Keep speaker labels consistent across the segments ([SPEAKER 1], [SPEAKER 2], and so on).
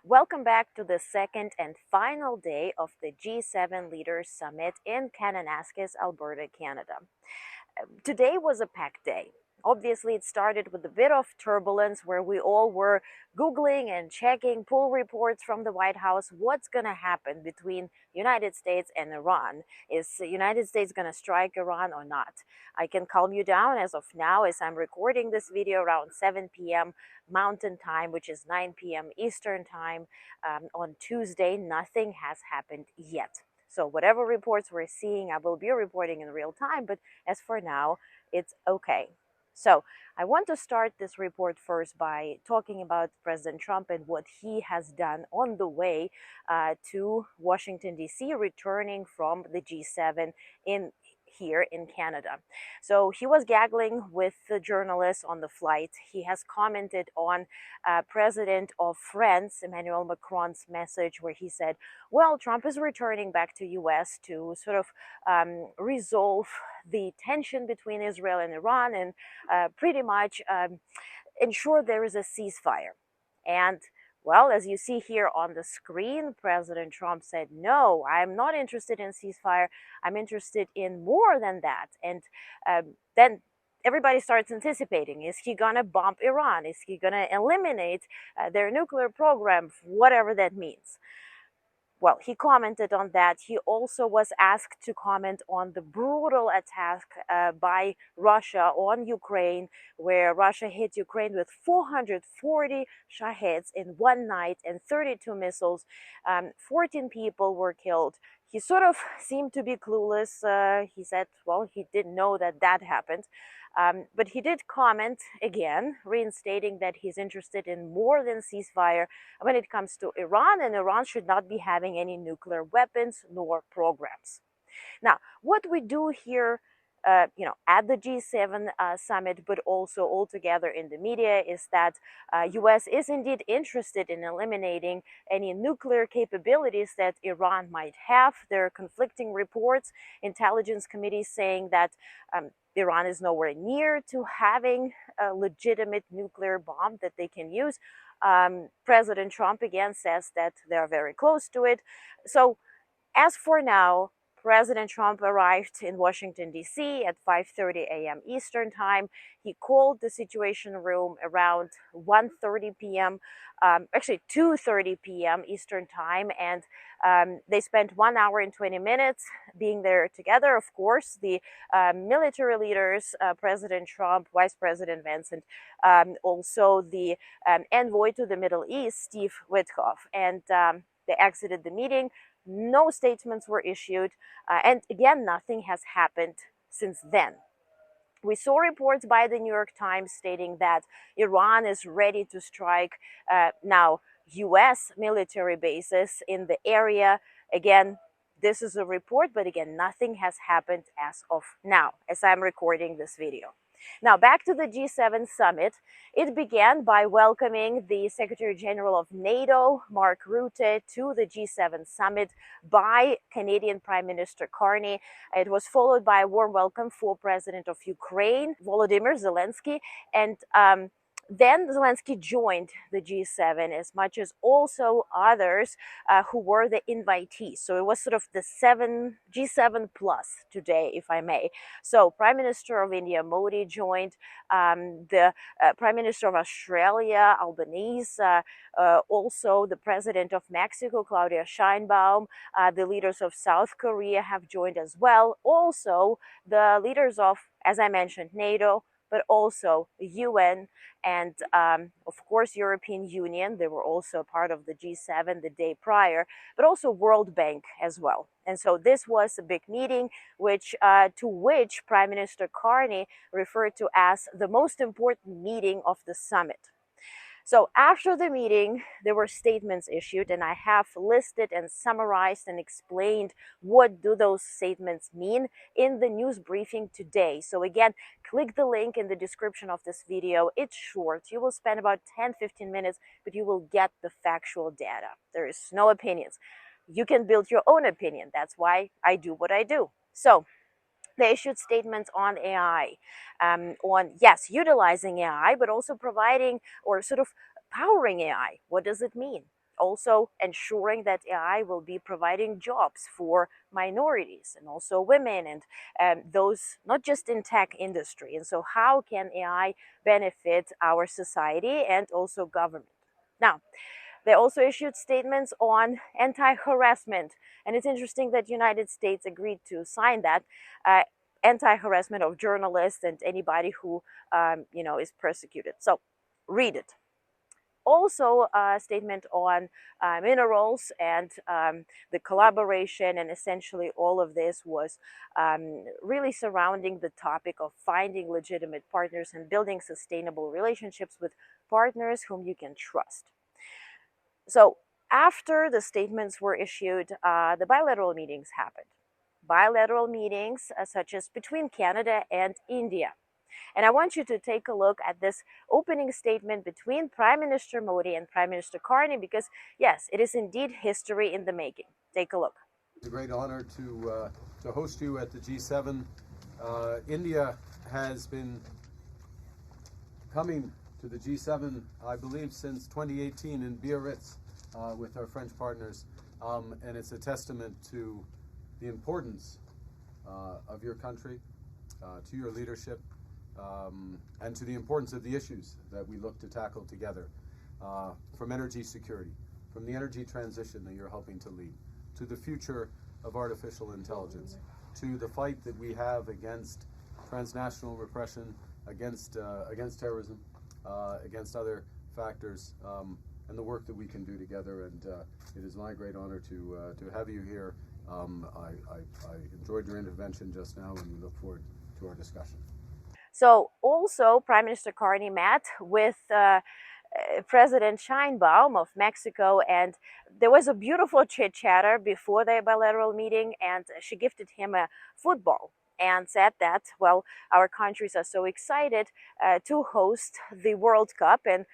[SPEAKER 1] Welcome back to the second and final day of the G7 Leaders Summit in Kananaskis, Alberta, Canada. Today was a packed day. Obviously, it started with a bit of turbulence where we all were Googling and checking pull reports from the White House. What's going to happen between United States and Iran? Is the United States going to strike Iran or not? I can calm you down as of now, as I'm recording this video around 7 p.m. Mountain Time, which is 9 p.m. Eastern Time on Tuesday. Nothing has happened yet. So whatever reports we're seeing, I will be reporting in real time, but as for now, it's okay. So I want to start this report first by talking about President Trump and what he has done on the way to Washington, D.C., returning from the G7 here in Canada. So he was gaggling with the journalists on the flight. He has commented on President of France, Emmanuel Macron's message where he said, well, Trump is returning back to US to sort of resolve the tension between Israel and Iran and pretty much ensure there is a ceasefire. And well, as you see here on the screen, President Trump said, no, I'm not interested in ceasefire. I'm interested in more than that. And then everybody starts anticipating, is he going to bomb Iran? Is he going to eliminate their nuclear program, whatever that means? Well, he commented on that. He also was asked to comment on the brutal attack by Russia on Ukraine, where Russia hit Ukraine with 440 Shaheds in one night and 32 missiles. 14 people were killed. He sort of seemed to be clueless. He said, well, he didn't know that that happened. But he did comment again, reinstating that he's interested in more than ceasefire when it comes to Iran, and Iran should not be having any nuclear weapons nor programs. Now, what we do here, at the G7 summit, but also altogether in the media, is that U.S. is indeed interested in eliminating any nuclear capabilities that Iran might have. There are conflicting reports, intelligence committees saying that Iran is nowhere near to having a legitimate nuclear bomb that they can use. President Trump again says that they're very close to it. So as for now, President Trump arrived in Washington, D.C. at 5:30 a.m. Eastern Time. He called the Situation Room around 1:30 p.m., actually 2:30 p.m. Eastern Time, and they spent 1 hour and 20 minutes being there together. Of course, the military leaders, President Trump, Vice President Vance, and also the envoy to the Middle East, Steve Witkoff, and they exited the meeting. No statements were issued, and again, nothing has happened since then. We saw reports by the New York Times stating that Iran is ready to strike now US military bases in the area. Again, this is a report, but again, nothing has happened as of now, as I'm recording this video. Now, back to the G7 summit. It began by welcoming the Secretary General of NATO, Mark Rutte, to the G7 summit by Canadian Prime Minister Carney. It was followed by a warm welcome for President of Ukraine, Volodymyr Zelensky, and then Zelensky joined the G7, as much as also others who were the invitees. So it was sort of the G7 plus today, if I may. So Prime Minister of India, Modi, joined, the Prime Minister of Australia, Albanese, also the President of Mexico, Claudia Sheinbaum, the leaders of South Korea have joined as well. Also, the leaders of, as I mentioned, NATO, but also the UN and, of course, European Union. They were also part of the G7 the day prior, but also World Bank as well. And so this was a big meeting, to which Prime Minister Carney referred to as the most important meeting of the summit. So after the meeting, there were statements issued, and I have listed and summarized and explained what do those statements mean in the news briefing today. So again, click the link in the description of this video. It's short. You will spend about 10-15 minutes, but you will get the factual data. There is no opinions. You can build your own opinion. That's why I do what I do. So they issued statements on AI, on, yes, utilizing AI, but also providing or sort of powering AI. What does it mean? also ensuring that AI will be providing jobs for minorities and also women and those not just in tech industry. And so how can AI benefit our society and also government? Now, they also issued statements on anti-harassment, and it's interesting that United States agreed to sign that anti-harassment of journalists and anybody who is persecuted. So read it. Also a statement on minerals and the collaboration, and essentially all of this was really surrounding the topic of finding legitimate partners and building sustainable relationships with partners whom you can trust. So after the statements were issued, the bilateral meetings happened. Bilateral meetings such as between Canada and India. And I want you to take a look at this opening statement between Prime Minister Modi and Prime Minister Carney, because yes, it is indeed history in the making. Take a look.
[SPEAKER 2] It's a great honor to host you at the G7. India has been coming to the G7, I believe, since 2018 in Biarritz with our French partners, and it's a testament to the importance of your country, to your leadership, and to the importance of the issues that we look to tackle together, from energy security, from the energy transition that you're helping to lead, to the future of artificial intelligence, to the fight that we have against transnational repression, against terrorism, against other factors, and the work that we can do together. And it is my great honor to have you here. I enjoyed your intervention just now, and we look forward to our discussion.
[SPEAKER 1] So also Prime Minister Carney met with President Sheinbaum of Mexico, and there was a beautiful chit-chatter before the bilateral meeting, and she gifted him a football and said that, well, our countries are so excited to host the World Cup, and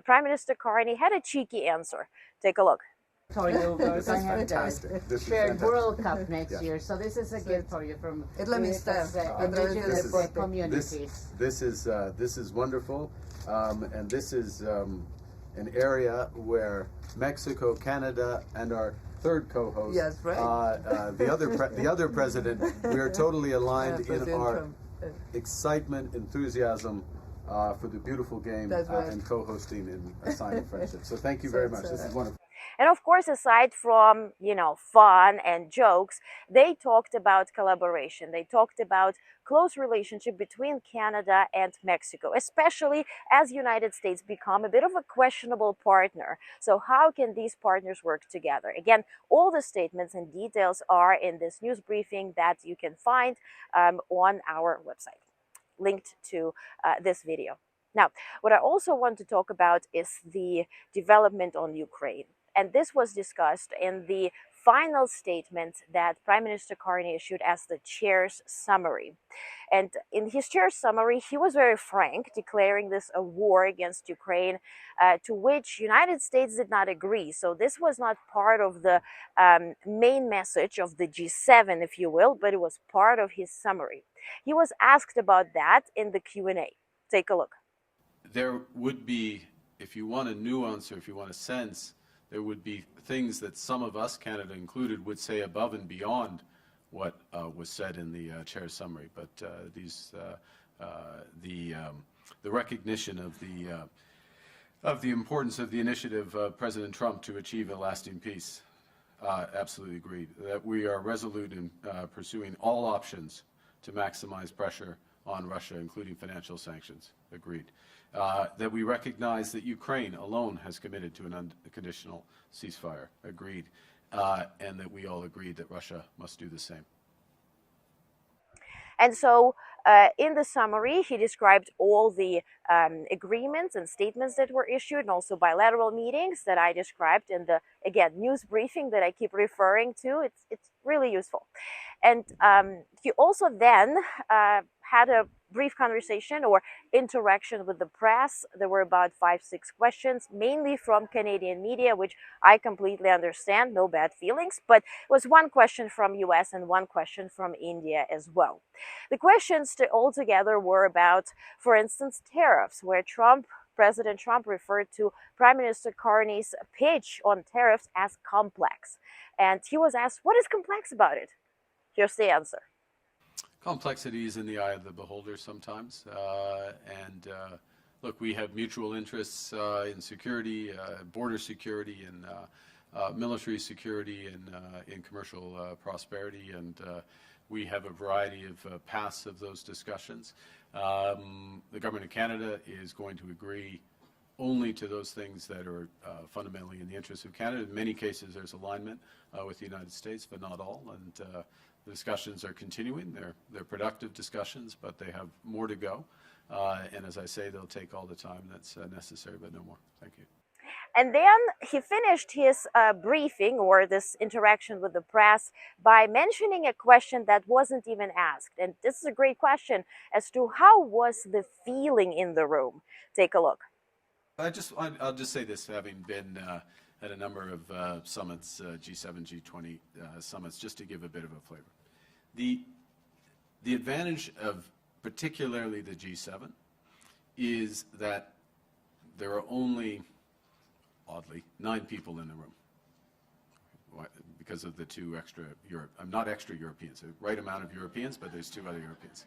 [SPEAKER 1] Prime Minister Carney had a cheeky answer. Take a look.
[SPEAKER 3] For you,
[SPEAKER 2] This is fantastic. This is
[SPEAKER 3] shared
[SPEAKER 2] fantastic.
[SPEAKER 3] World Cup next
[SPEAKER 2] Yes.
[SPEAKER 3] year, so this is a gift for you from
[SPEAKER 4] Indigenous
[SPEAKER 3] communities.
[SPEAKER 2] This is wonderful, and this is an area where Mexico, Canada, and our third co-host,
[SPEAKER 4] Yes, right.
[SPEAKER 2] the other president, we are totally aligned in
[SPEAKER 4] President
[SPEAKER 2] our
[SPEAKER 4] Trump.
[SPEAKER 2] excitement, enthusiasm for the beautiful game,
[SPEAKER 4] That's right.
[SPEAKER 2] and co-hosting in a sign of friendship. So thank you very much. This is wonderful.
[SPEAKER 1] And of course, aside from, fun and jokes, they talked about collaboration. They talked about close relationship between Canada and Mexico, especially as United States become a bit of a questionable partner. So how can these partners work together? Again, all the statements and details are in this news briefing that you can find on our website, linked to this video. Now, what I also want to talk about is the development on Ukraine. And this was discussed in the final statement that Prime Minister Carney issued as the chair's summary. And in his chair's summary, he was very frank, declaring this a war against Ukraine, to which United States did not agree. So this was not part of the main message of the G7, if you will, but it was part of his summary. He was asked about that in the Q&A. Take a look.
[SPEAKER 5] There would be, if you want a nuance or if you want a sense, there would be things that some of us, Canada included, would say above and beyond what was said in the chair's summary. But the recognition of the importance of the initiative of President Trump to achieve a lasting peace, absolutely agreed. That we are resolute in pursuing all options to maximize pressure on Russia, including financial sanctions, agreed. That we recognize that Ukraine alone has committed to an unconditional ceasefire, agreed, and that we all agreed that Russia must do the same.
[SPEAKER 1] And so in the summary, he described all the agreements and statements that were issued, and also bilateral meetings that I described in the, again, news briefing that I keep referring to. It's really useful. And he also then had a brief conversation or interaction with the press. There were about 5-6 questions, mainly from Canadian media, which I completely understand, no bad feelings, but it was one question from US and one question from India as well. The questions altogether were about, for instance, tariffs, where Trump President Trump referred to Prime Minister Carney's pitch on tariffs as complex. And he was asked, what is complex about it? Here's the answer.
[SPEAKER 5] Complexity is in the eye of the beholder sometimes. Look, we have mutual interests in security, border security, and military security, and in commercial prosperity, and we have a variety of paths of those discussions. The government of Canada is going to agree only to those things that are fundamentally in the interest of Canada. In many cases, there's alignment with the United States, but not all. And the discussions are continuing. They're productive discussions, but they have more to go. And as I say, they'll take all the time that's necessary, but no more. Thank you.
[SPEAKER 1] And then he finished his briefing, or this interaction with the press, by mentioning a question that wasn't even asked. And this is a great question as to how was the feeling in the room. Take a look.
[SPEAKER 5] I'll just say this, having been at a number of summits, G7, G20 summits, just to give a bit of a flavor. The advantage of particularly the G7 is that there are only, oddly, 9 people in the room. Why? Because of the 2 extra not extra Europeans, the right amount of Europeans, but there's 2 other Europeans.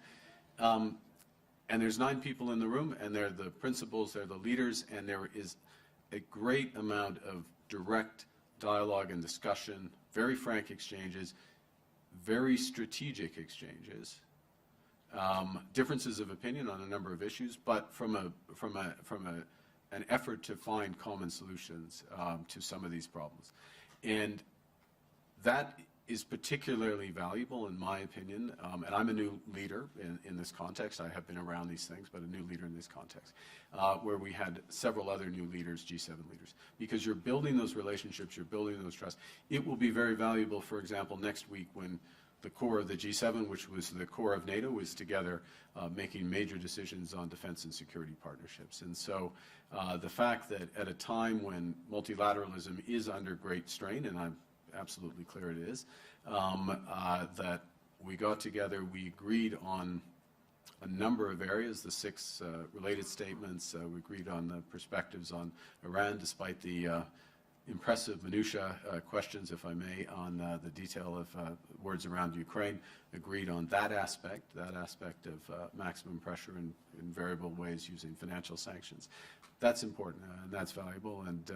[SPEAKER 5] And there's 9 people in the room, and they're the principals, they're the leaders, and there is a great amount of direct dialogue and discussion, very frank exchanges, very strategic exchanges, differences of opinion on a number of issues, but from an effort to find common solutions to some of these problems. And that is particularly valuable, in my opinion, and I'm a new leader in this context. I have been around these things, but a new leader in this context, where we had several other new leaders, G7 leaders, because you're building those relationships, you're building those trusts. It will be very valuable, for example, next week when the core of the G7, which was the core of NATO, is together making major decisions on defense and security partnerships. And so the fact that at a time when multilateralism is under great strain, and I'm absolutely clear it is, that we got together, we agreed on a number of areas, the 6 related statements, we agreed on the perspectives on Iran, despite the impressive minutia questions, if I may, on the detail of words around Ukraine, agreed on that aspect of maximum pressure in variable ways using financial sanctions. That's important, and that's valuable, and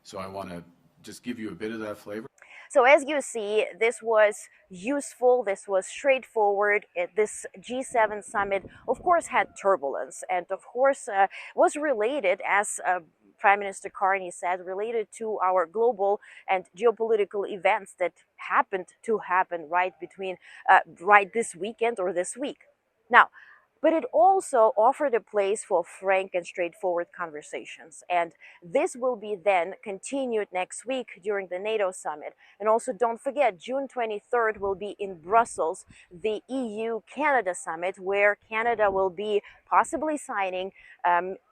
[SPEAKER 5] so I want to just give you a bit of that flavor.
[SPEAKER 1] So as you see, this was useful, this was straightforward. This G7 summit, of course, had turbulence, and of course was related, as Prime Minister Carney said, related to our global and geopolitical events that happened to happen right this weekend or this week. Now, but it also offered a place for frank and straightforward conversations. And this will be then continued next week during the NATO summit. And also don't forget, June 23rd will be in Brussels, the EU-Canada summit, where Canada will be possibly signing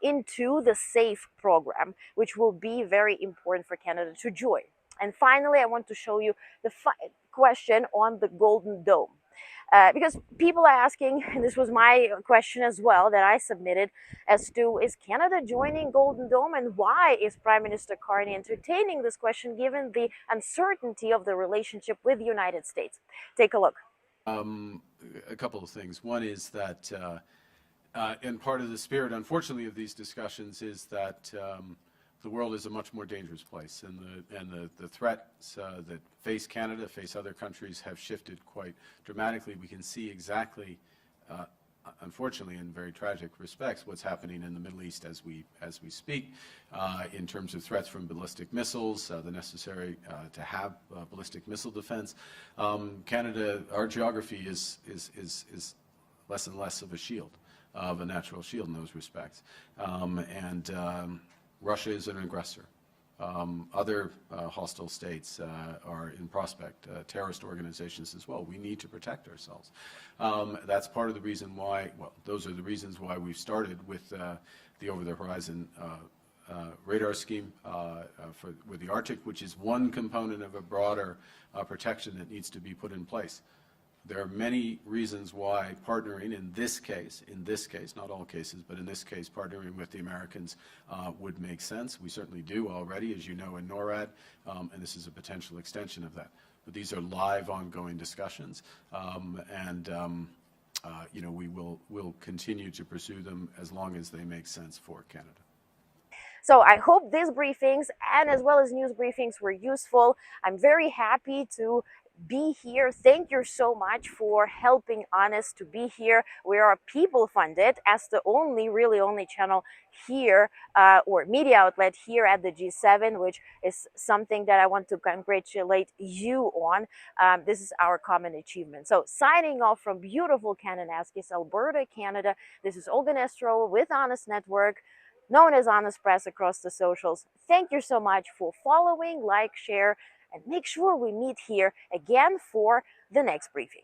[SPEAKER 1] into the SAFE program, which will be very important for Canada to join. And finally, I want to show you the question on the Golden Dome. Because people are asking, and this was my question as well that I submitted, as to, is Canada joining Golden Dome, and why is Prime Minister Carney entertaining this question given the uncertainty of the relationship with the United States? Take a look.
[SPEAKER 5] A couple of things. One is that, and part of the spirit, unfortunately, of these discussions is that the world is a much more dangerous place, and the threats that face Canada, face other countries, have shifted quite dramatically. We can see exactly, unfortunately, in very tragic respects, what's happening in the Middle East as we speak, in terms of threats from ballistic missiles, the necessary to have ballistic missile defense. Canada, our geography is less and less of a shield, of a natural shield in those respects, Russia is an aggressor. Other hostile states are in prospect, terrorist organizations as well. We need to protect ourselves. That's part of the reason why, well, those are the reasons why we've started with the over-the-horizon radar scheme with the Arctic, which is one component of a broader protection that needs to be put in place. There are many reasons why partnering in this case, not all cases, but in this case, partnering with the Americans would make sense. We certainly do already, as you know, in NORAD, and this is a potential extension of that. But these are live, ongoing discussions, we'll continue to pursue them as long as they make sense for Canada.
[SPEAKER 1] So I hope these briefings and as well as news briefings were useful. I'm very happy to be here. Thank you so much for helping Onest to be here. We are people funded as the really only channel here or media outlet here at the G7, which is something that I want to congratulate you on. This is our common achievement. So signing off from beautiful Kananaskis, Alberta, Canada. This is Olga Nesterova with Onest Network, known as Onest Press across the socials. Thank you so much for following, like, share, and make sure we meet here again for the next briefing.